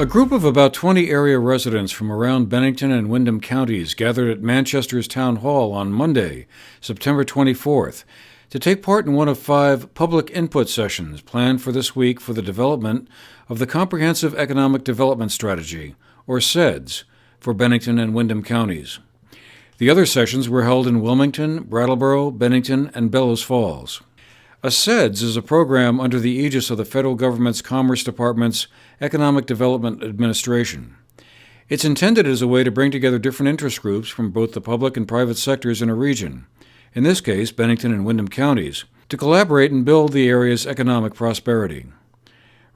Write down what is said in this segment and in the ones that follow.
A group of about 20 area residents from around Bennington and Windham counties gathered at Manchester's Town Hall on Monday, September 24th, to take part in one of 5 public input sessions planned for this week for the development of the Comprehensive Economic Development Strategy, or CEDS, for Bennington and Windham counties. The other sessions were held in Wilmington, Brattleboro, Bennington, and Bellows Falls. A CEDS is a program under the aegis of the federal government's Commerce Department's Economic Development Administration. It's intended as a way to bring together different interest groups from both the public and private sectors in a region, in this case Bennington and Windham counties, to collaborate and build the area's economic prosperity.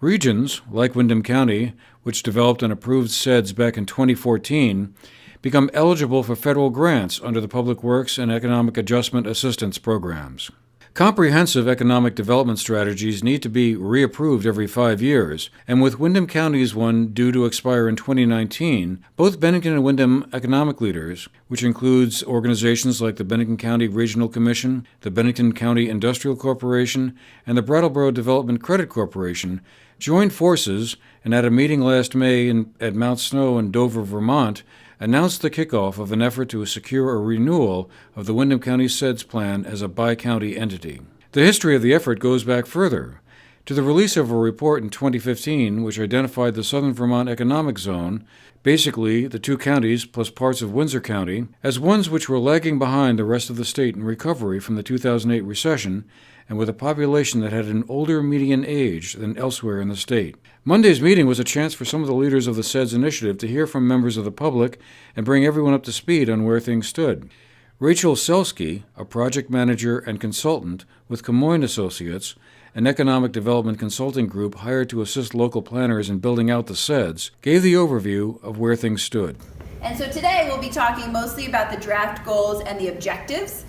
Regions, like Windham County, which developed and approved CEDS back in 2014, become eligible for federal grants under the Public Works and Economic Adjustment Assistance programs. Comprehensive economic development strategies need to be reapproved every 5 years, and with Windham County's one due to expire in 2019, both Bennington and Windham economic leaders, which includes organizations like the Bennington County Regional Commission, the Bennington County Industrial Corporation, and the Brattleboro Development Credit Corporation, joined forces and at a meeting last May at Mount Snow in Dover, Vermont, announced the kickoff of an effort to secure a renewal of the Windham County CEDS plan as a bi-county entity. The history of the effort goes back further, to the release of a report in 2015 which identified the Southern Vermont Economic Zone, basically the 2 counties plus parts of Windsor County, as ones which were lagging behind the rest of the state in recovery from the 2008 recession and with a population that had an older median age than elsewhere in the state. Monday's meeting was a chance for some of the leaders of the CEDS initiative to hear from members of the public and bring everyone up to speed on where things stood. Rachel Selsky, a project manager and consultant with Camoin Associates, an economic development consulting group hired to assist local planners in building out the CEDS, gave the overview of where things stood. And so today we'll be talking mostly about the draft goals and the objectives.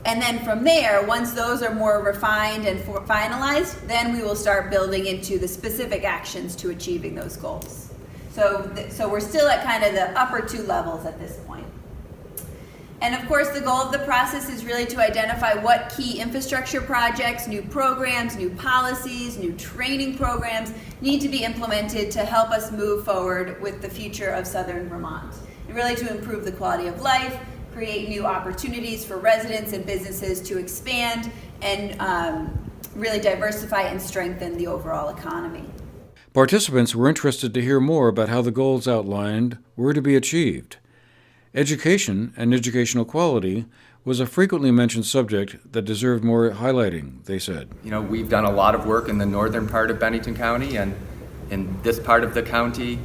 And then from there, once those are more refined and finalized, then we will start building into the specific actions to achieving those goals. So we're still at kind of the upper 2 levels at this point. And of course, the goal of the process is really to identify what key infrastructure projects, new programs, new policies, new training programs need to be implemented to help us move forward with the future of Southern Vermont. And really to improve the quality of life, create new opportunities for residents and businesses to expand and really diversify and strengthen the overall economy. Participants were interested to hear more about how the goals outlined were to be achieved. Education and educational quality was a frequently mentioned subject that deserved more highlighting, they said. We've done a lot of work in the northern part of Bennington County, and in this part of the county,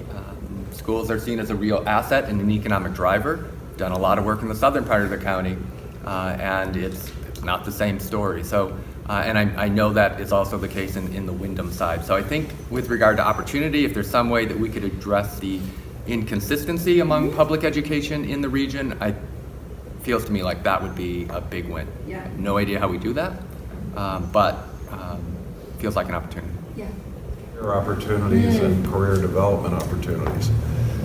schools are seen as a real asset and an economic driver. Done a lot of work in the southern part of the county, and it's not the same story. So, and I know that is also the case in the Windham side. So I think with regard to opportunity, if there's some way that we could address the inconsistency among public education in the region, it feels to me like that would be a big win. Yeah. No idea how we do that, but feels like an opportunity. Yeah. Opportunities and career development opportunities.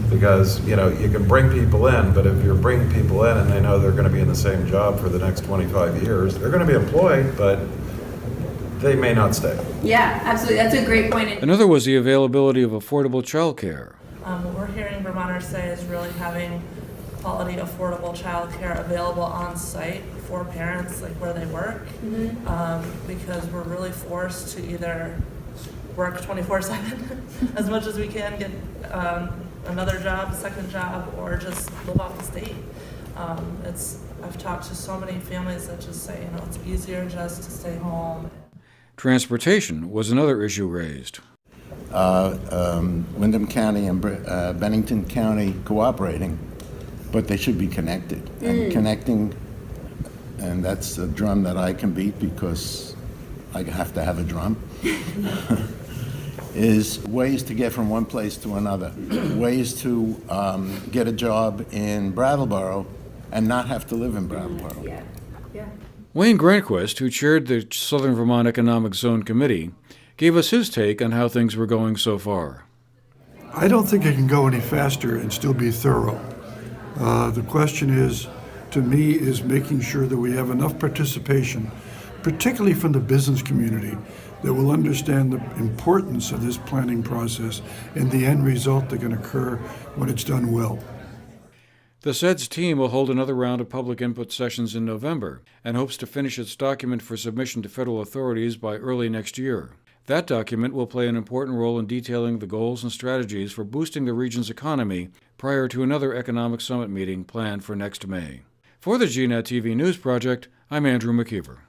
Because, you can bring people in, but if you're bringing people in and they know they're going to be in the same job for the next 25 years, they're going to be employed, but they may not stay. Yeah, absolutely. That's a great point. Another was the availability of affordable childcare. What we're hearing Vermonters say is really having quality, affordable childcare available on site for parents, like where they work, because we're really forced to either work 24/7 as much as we can, get another job, a second job, or just live off the state. I've talked to so many families that just say, it's easier just to stay home. Transportation was another issue raised. Windham County and Bennington County cooperating, but they should be connected. And connecting, and that's a drum that I can beat because I have to have a drum. Is ways to get from one place to another, ways to get a job in Brattleboro and not have to live in Brattleboro. Yeah. Wayne Granquist, who chaired the Southern Vermont Economic Zone Committee, gave us his take on how things were going so far. I don't think it can go any faster and still be thorough. The question is, to me, is making sure that we have enough participation, particularly from the business community, that will understand the importance of this planning process and the end result that can occur when it's done well. The CEDS team will hold another round of public input sessions in November and hopes to finish its document for submission to federal authorities by early next year. That document will play an important role in detailing the goals and strategies for boosting the region's economy prior to another economic summit meeting planned for next May. For the GNAT-TV News Project, I'm Andrew McKeever.